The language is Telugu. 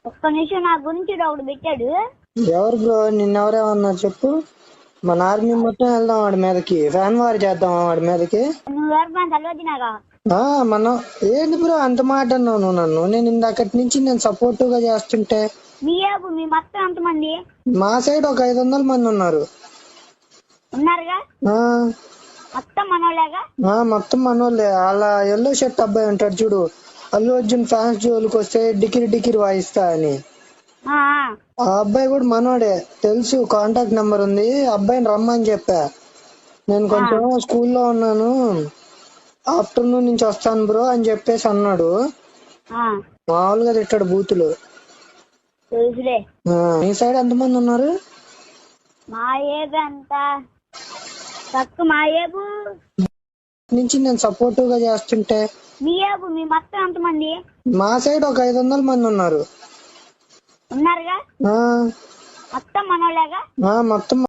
ఒక్క నిమిషం నా గురించి ఒకడు పెట్టాడు. ఎవరు బ్రో? నిన్నెవరేమన్నారు చెప్పు. మన ఆర్మీ మొత్తం వెళ్దాం వాడి మీదకి, ఫ్యాన్ వార్ చేద్దాం వాడి మీదకి. నువ్వెవరు మన తెలియదునాగా. మనం ఏంటి బ్రో అంత మాట అన్నావు నువ్వు నన్ను? నేను ఇందాకటి నుంచి నేను సపోర్టివ్ గా చేస్తుంటే. మీ మొత్తం ఎంతమంది? మా సైడ్ ఒక 500 మంది ఉన్నారు. ఉన్నారుగా మొత్తం మనోళ్ళేగా? మొత్తం మనోళ్ళే. అలా ఎల్లో షర్ట్ అబ్బాయి ఉంటాడు చూడు, అల్లు అర్జున్ ఫ్యాన్స్ జోలికి వస్తే డికిరి డికిరి వాయిస్తా అని, ఆ అబ్బాయి కూడా మనోడే. తెలుసు, కాంటాక్ట్ నెంబర్ ఉంది. అబ్బాయిని రమ్మని చెప్పా. నేను కొంచెం స్కూల్లో ఉన్నాను, ఆఫ్టర్నూన్ నుంచి వస్తాను బ్రో అని చెప్పేసి అన్నాడు. మామూలుగా తిట్టాడు బూతులు. మీ సైడ్ ఎంతమంది ఉన్నారు? మా ఏబు ఎంత తక్కువ. మా ఏబు నుంచి నేను సపోర్టివ్ గా చేస్తుంటే. మీ మొత్తం ఎంతమంది? మా సైడ్ ఒక 500 మంది ఉన్నారు. ఉన్నారుగా మొత్తం మనోళ్ళేగా? మొత్తం